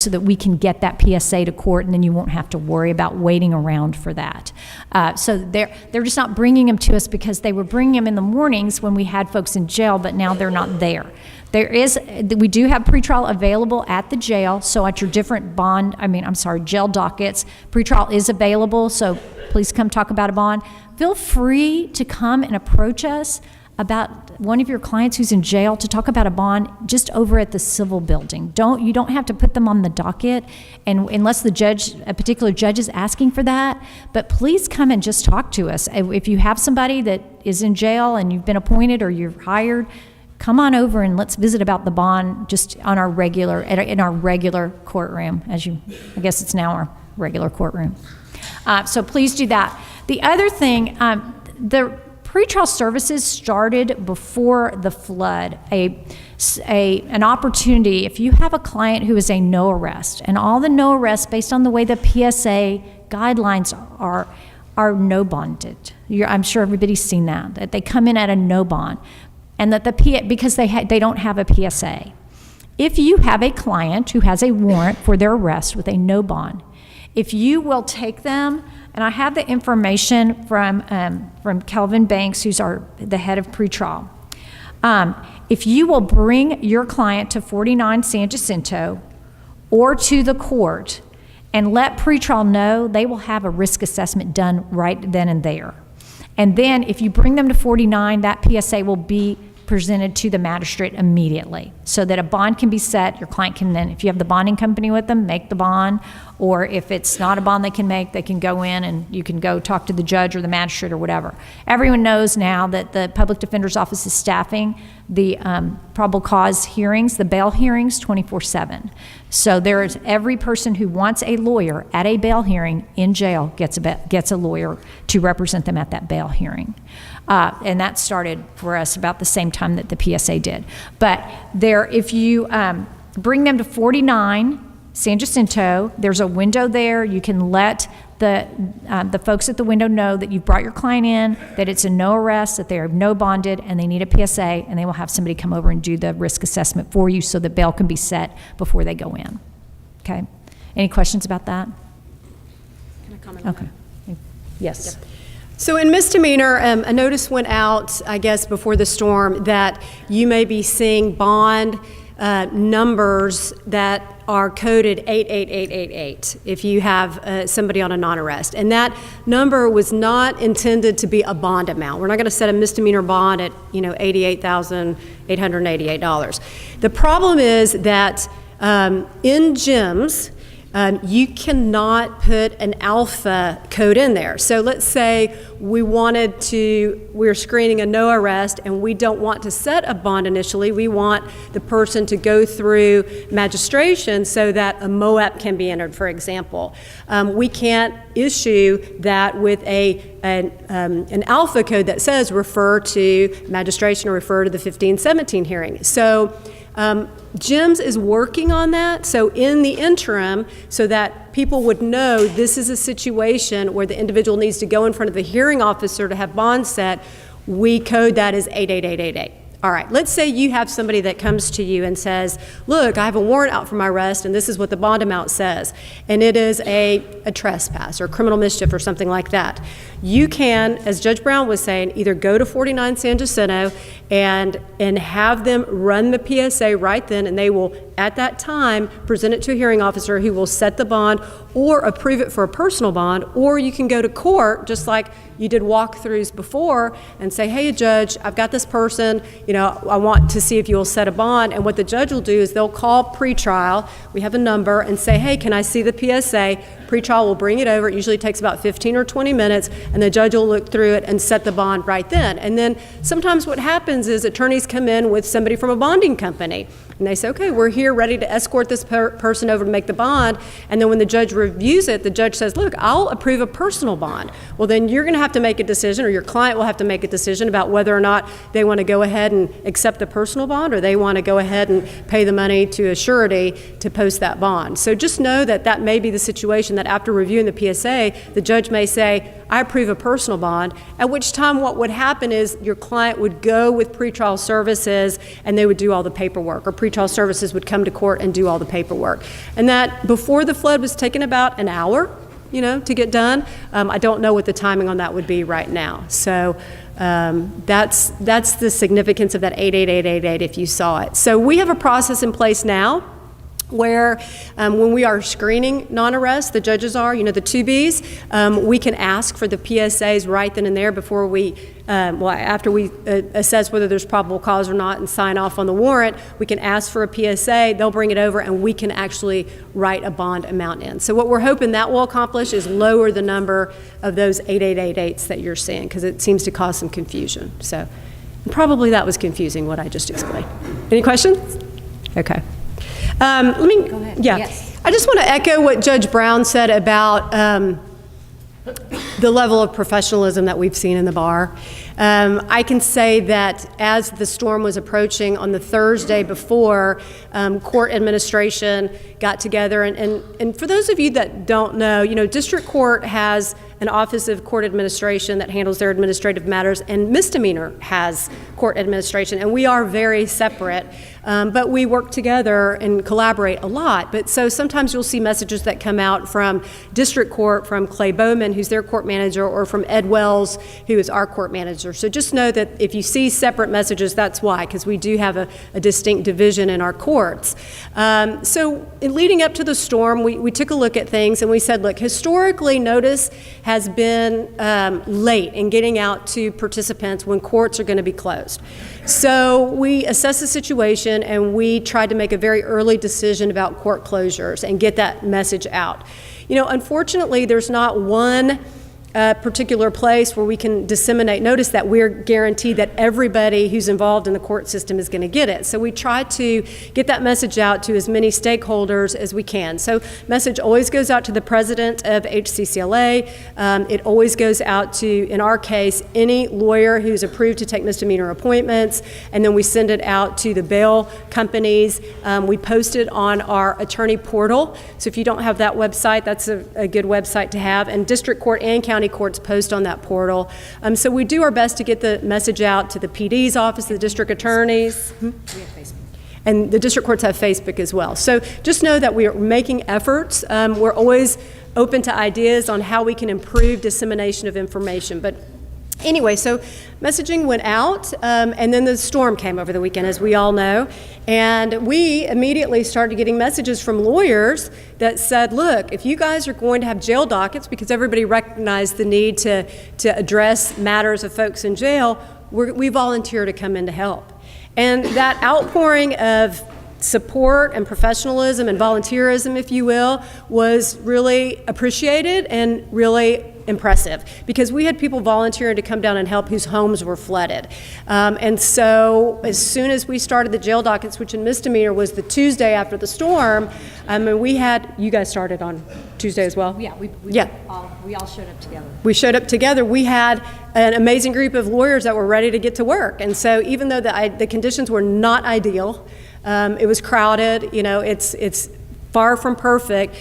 so that we can get that PSA to court, and then you won't have to worry about waiting around for that. So they're just not bringing them to us because they were bringing them in the mornings when we had folks in jail, but now they're not there. We do have pretrial available at the jail, so at your different jail dockets, pretrial is available, so please come talk about a bond. Feel free to come and approach us about one of your clients who's in jail to talk about a bond just over at the civil building. You don't have to put them on the docket, and unless a particular judge is asking for that, but please come and just talk to us. If you have somebody that is in jail and you've been appointed or you're hired, come on over and let's visit about the bond just on in our regular courtroom, I guess it's now our regular courtroom. So please do that. The other thing, the PreTrial Services started before the flood, an opportunity. If you have a client who is a no arrest, and all the no arrests based on the way the PSA guidelines are no bonded. I'm sure everybody's seen that they come in at a no bond, and that because they don't have a PSA. If you have a client who has a warrant for their arrest with a no bond, if you will take them, and I have the information from Kelvin Banks, who's the head of pretrial. If you will bring your client to 49 San Jacinto or to the court and let pretrial know, they will have a risk assessment done right then and there. And then if you bring them to 49, that PSA will be presented to the magistrate immediately so that a bond can be set. Your client can then, if you have the bonding company with them, make the bond, or if it's not a bond they can make, they can go in and you can go talk to the judge or the magistrate or whatever. Everyone knows now that the public defender's office is staffing the probable cause hearings, the bail hearings, 24/7. So there is every person who wants a lawyer at a bail hearing in jail gets a lawyer to represent them at that bail hearing. And that started for us about the same time that the PSA did. But if you bring them to 49 San Jacinto, there's a window there. You can let the folks at the window know that you've brought your client in, that it's a no arrest, that they are no bonded, and they need a PSA, and they will have somebody come over and do the risk assessment for you so that bail can be set before they go in. Okay? Any questions about that? Can I comment on that? Okay. Yes. Yep. So in misdemeanor, a notice went out, I guess, before the storm that you may be seeing bond numbers that are coded 88888 if you have somebody on a non-arrest. And that number was not intended to be a bond amount. We're not going to set a misdemeanor bond at, $88,888. The problem is that in gyms, you cannot put an alpha code in there. So let's say we're screening a no arrest and we don't want to set a bond initially. We want the person to go through magistration so that a MOAP can be entered, for example. We can't issue that with an alpha code that says refer to magistration or refer to the 1517 hearing. So GIMS is working on that, so in the interim, so that people would know this is a situation where the individual needs to go in front of the hearing officer to have bond set, we code that as 88888. All right, let's say you have somebody that comes to you and says, look, I have a warrant out for my arrest and this is what the bond amount says, and it is a trespass or criminal mischief or something like that. You can, as Judge Brown was saying, either go to 49 San Jacinto and have them run the PSA right then, and they will, at that time, present it to a hearing officer who will set the bond or approve it for a personal bond, or you can go to court, just like you did walkthroughs before, and say, hey, Judge, I've got this person, I want to see if you'll set a bond. And what the judge will do is they'll call pretrial, we have a number, and say, hey, can I see the PSA? Pretrial will bring it over. It usually takes about 15 or 20 minutes, and the judge will look through it and set the bond right then. And then sometimes what happens is attorneys come in with somebody from a bonding company, and they say, okay, we're here ready to escort this person over to make the bond. And then when the judge reviews it, the judge says, look, I'll approve a personal bond. Well, then you're going to have to make a decision, or your client will have to make a decision about whether or not they want to go ahead and accept the personal bond, or they want to go ahead and pay the money to a surety to post that bond. So just know that that may be the situation, that after reviewing the PSA, the judge may say, I approve a personal bond, at which time what would happen is your client would go with pretrial services and they would do all the paperwork, or pretrial services would come to court and do all the paperwork. And that before the flood was taking about an hour, to get done. I don't know what the timing on that would be right now. So that's the significance of that 88888 if you saw it. So we have a process in place now where when we are screening non-arrest, the judges are, the 2Bs, we can ask for the PSAs right then and there before we, after we assess whether there's probable cause or not and sign off on the warrant, we can ask for a PSA, they'll bring it over, and we can actually write a bond amount in. So what we're hoping that will accomplish is lower the number of those 8888s that you're seeing, because it seems to cause some confusion. So probably that was confusing, what I just explained. Any questions? Okay. Let me, Go ahead. Yeah. Yes. I just want to echo what Judge Brown said about the level of professionalism that we've seen in the bar. I can say that as the storm was approaching on the Thursday before, court administration got together, and for those of you that don't know, district court has an Office of Court Administration that handles their administrative matters, and misdemeanor has court administration, and we are very separate, but we work together and collaborate a lot. But so sometimes you'll see messages that come out from district court, from Clay Bowman, who's their court manager, or from Ed Wells, who is our court manager. So just know that if you see separate messages, that's why, because we do have a distinct division in our courts. So in leading up to the storm, we took a look at things and we said, look, historically notice has been late in getting out to participants when courts are going to be closed. So we assessed the situation and we tried to make a very early decision about court closures and get that message out. Unfortunately, there's not one particular place where we can disseminate notice that we're guaranteed that everybody who's involved in the court system is going to get it. So we try to get that message out to as many stakeholders as we can. So message always goes out to the president of HCCLA. It always goes out to, in our case, any lawyer who's approved to take misdemeanor appointments, and then we send it out to the bail companies. We post it on our attorney portal. So if you don't have that website, that's a good website to have. And district court and county courts post on that portal. So we do our best to get the message out to the PD's office, the district attorneys. We have Facebook. And the district courts have Facebook as well. So just know that we are making efforts. We're always open to ideas on how we can improve dissemination of information. But anyway, so messaging went out, and then the storm came over the weekend, as we all know, and we immediately started getting messages from lawyers that said, look, if you guys are going to have jail dockets, because everybody recognized the need to address matters of folks in jail, we volunteer to come in to help. And that outpouring of support and professionalism and volunteerism, if you will, was really appreciated and really impressive, because we had people volunteering to come down and help whose homes were flooded. And so as soon as we started the jail dockets, which in misdemeanor was the Tuesday after the storm, and you guys started on Tuesday as well? Yeah, we all showed up together. We showed up together. We had an amazing group of lawyers that were ready to get to work. And so even though the conditions were not ideal, it was crowded, it's far from perfect.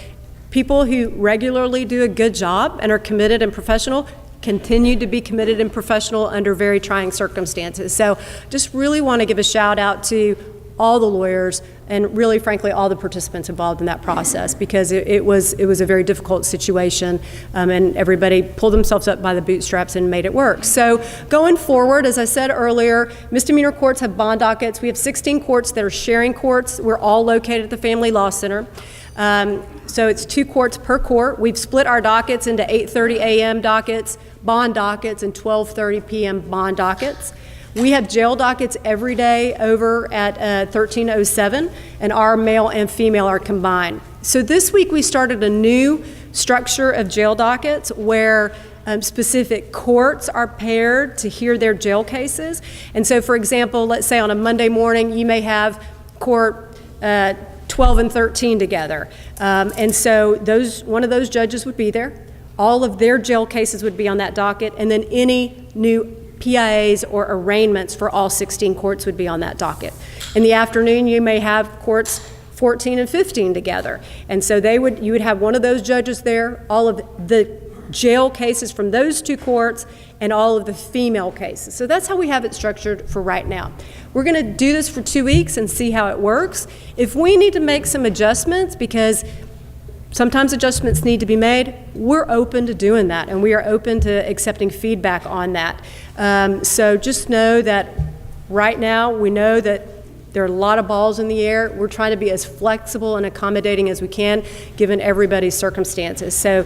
People who regularly do a good job and are committed and professional continue to be committed and professional under very trying circumstances. So just really want to give a shout out to all the lawyers and really, frankly, all the participants involved in that process, because it was a very difficult situation, and everybody pulled themselves up by the bootstraps and made it work. So going forward, as I said earlier, misdemeanor courts have bond dockets. We have 16 courts that are sharing courts. We're all located at the Family Law Center. So it's 2 courts per court. We've split our dockets into 8:30 a.m. dockets, bond dockets, and 12:30 p.m. bond dockets. We have jail dockets every day over at 1307, and our male and female are combined. So this week we started a new structure of jail dockets where specific courts are paired to hear their jail cases. And so, for example, let's say on a Monday morning, you may have court 12 and 13 together. And so one of those judges would be there. All of their jail cases would be on that docket, and then any new PIAs or arraignments for all 16 courts would be on that docket. In the afternoon, you may have courts 14 and 15 together. And so you would have one of those judges there. All of the jail cases from those 2 courts and all of the female cases. So that's how we have it structured for right now. We're going to do this for 2 weeks and see how it works. If we need to make some adjustments, because sometimes adjustments need to be made, we're open to doing that, and we are open to accepting feedback on that. So just know that right now we know that there are a lot of balls in the air. We're trying to be as flexible and accommodating as we can, given everybody's circumstances. So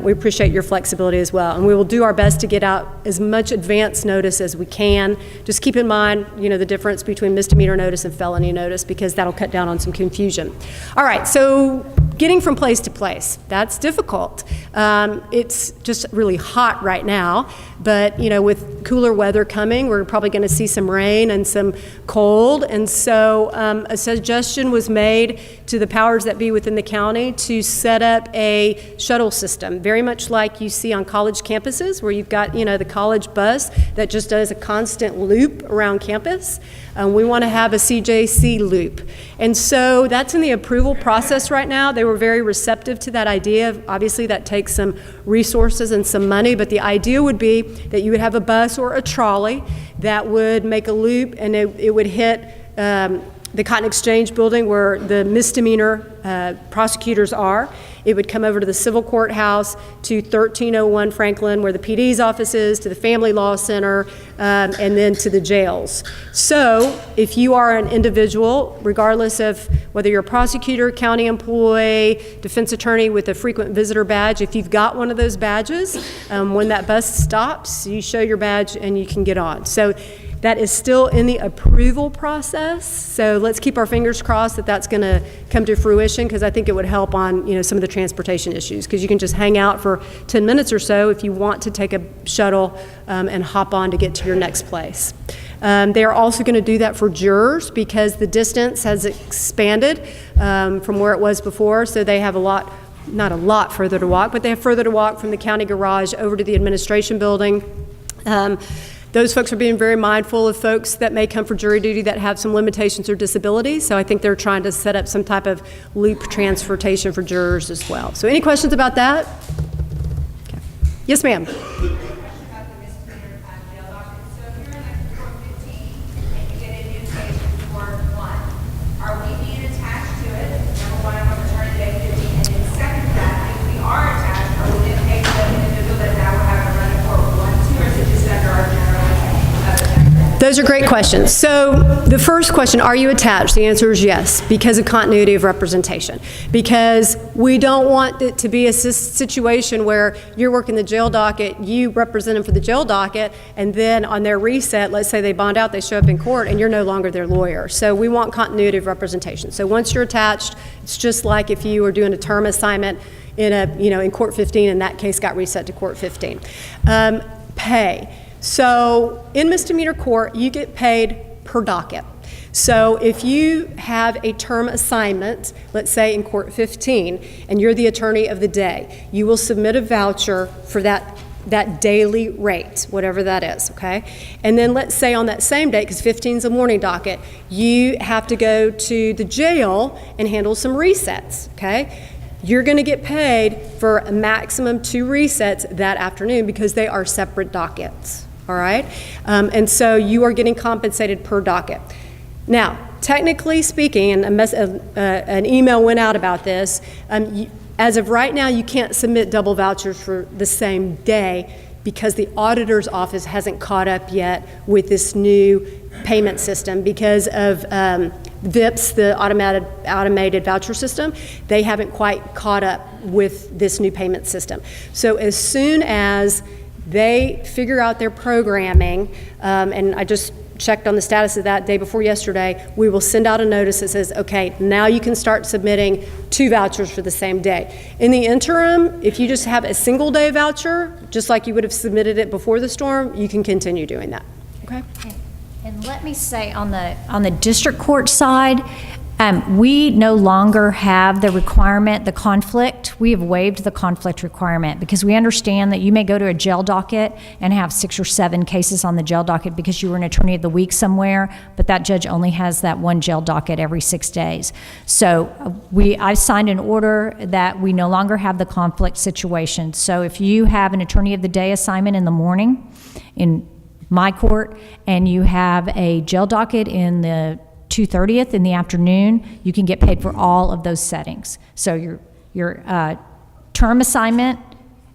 we appreciate your flexibility as well. And we will do our best to get out as much advance notice as we can. Just keep in mind, the difference between misdemeanor notice and felony notice, because that'll cut down on some confusion. All right, so getting from place to place, that's difficult. It's just really hot right now, but with cooler weather coming, we're probably going to see some rain and some cold, and so a suggestion was made to the powers that be within the county to set up a shuttle system, very much like you see on college campuses, where you've got the college bus that just does a constant loop around campus. We want to have a CJC loop, and so that's in the approval process right now. They were very receptive to that idea. Obviously, that takes some resources and some money, but the idea would be that you would have a bus or a trolley that would make a loop, and it would hit the Cotton Exchange building where the misdemeanor prosecutors are. It would come over to the civil courthouse, to 1301 Franklin, where the PD's office is, to the Family Law Center, and then to the jails. So if you are an individual, regardless of whether you're a prosecutor, county employee, defense attorney with a frequent visitor badge, if you've got one of those badges, when that bus stops, you show your badge and you can get on. So that is still in the approval process, so let's keep our fingers crossed that that's going to come to fruition, because I think it would help on some of the transportation issues, because you can just hang out for 10 minutes or so if you want to take a shuttle and hop on to get to your next place. They are also going to do that for jurors, because the distance has expanded from where it was before, so they have not a lot further to walk, but they have further to walk from the county garage over to the administration building. Those folks are being very mindful of folks that may come for jury duty that have some limitations or disabilities, so I think they're trying to set up some type of loop transportation for jurors as well. So any questions about that? Okay. Yes, ma'am. Those are great questions. So the first question, are you attached? The answer is yes, because of continuity of representation. Because we don't want it to be a situation where you're working the jail docket, you represent them for the jail docket, and then on their reset, let's say they bond out, they show up in court, and you're no longer their lawyer. So we want continuity of representation. So once you're attached, it's just like if you were doing a term assignment in court 15, and that case got reset to court 15. Pay. So in misdemeanor court, you get paid per docket. So if you have a term assignment, let's say in court 15, and you're the attorney of the day, you will submit a voucher for that daily rate, whatever that is, okay? And then let's say on that same day, because 15 is a morning docket, you have to go to the jail and handle some resets, okay? You're going to get paid for a maximum 2 resets that afternoon, because they are separate dockets. All right, and so you are getting compensated per docket. Now, technically speaking, and an email went out about this, as of right now, you can't submit double vouchers for the same day, because the auditor's office hasn't caught up yet with this new payment system, because of VIPS, the automated voucher system. They haven't quite caught up with this new payment system. So as soon as they figure out their programming, and I just checked on the status of that day before yesterday, we will send out a notice that says, okay, now you can start submitting 2 vouchers for the same day. In the interim, if you just have a single day voucher, just like you would have submitted it before the storm, you can continue doing that. Okay? And let me say on the district court side, We no longer have the requirement, the conflict. We have waived the conflict requirement because we understand that you may go to a jail docket and have 6 or 7 cases on the jail docket because you were an attorney of the week somewhere, but that judge only has that one jail docket every 6 days. So I've signed an order that we no longer have the conflict situation. So if you have an attorney of the day assignment in the morning in my court and you have a jail docket in the 2/30th in the afternoon, you can get paid for all of those settings. So your term assignment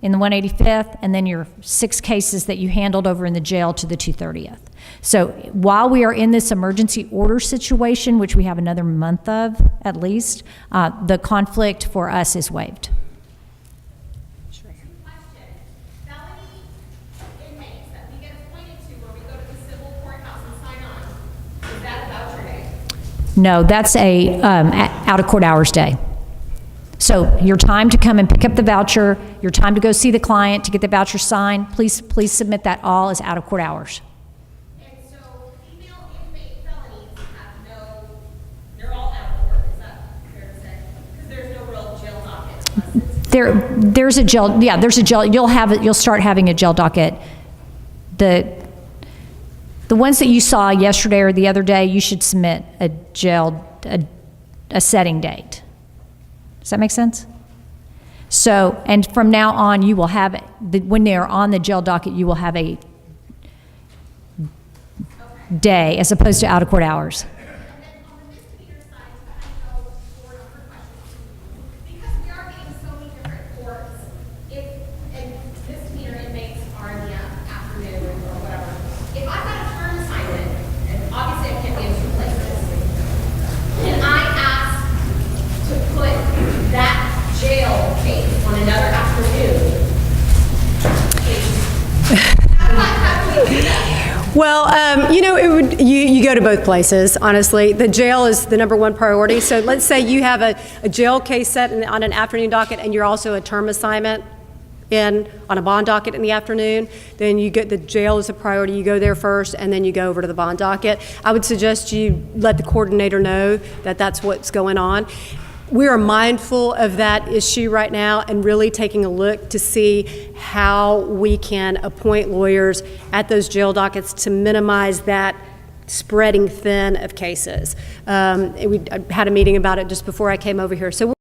in the 185th, and then your 6 cases that you handled over in the jail to the 2/30th. So while we are in this emergency order situation, which we have another month of at least, the conflict for us is waived. No, that's a out-of-court hours day. So your time to come and pick up the voucher, your time to go see the client, to get the voucher signed, please submit that all as out-of-court hours. And so female inmate felonies have they're all out of court, is that fair to say? Because there's no real jail docket unless it's... There's a jail, yeah, there's a jail, you'll start having a jail docket. The ones that you saw yesterday or the other day, you should submit a setting date. Does that make sense? So, and from now on, you will have, when they are on the jail docket, you will have a day as opposed to out-of-court hours. And then on the misdemeanor side, I know board member questions, because we are getting so many different courts, and misdemeanor inmates are in the afternoon or whatever. If I've got a term assignment, and obviously I can't be in 2 places, can I ask to put that jail case on another afternoon? How do we do that? Well, you go to both places, honestly. The jail is the #1 priority. So let's say you have a jail case set on an afternoon docket and you're also a term assignment on a bond docket in the afternoon, then you get the jail as a priority. You go there first and then you go over to the bond docket. I would suggest you let the coordinator know that that's what's going on. We are mindful of that issue right now and really taking a look to see how we can appoint lawyers at those jail dockets to minimize that spreading thin of cases. We had a meeting about it just before I came over here. So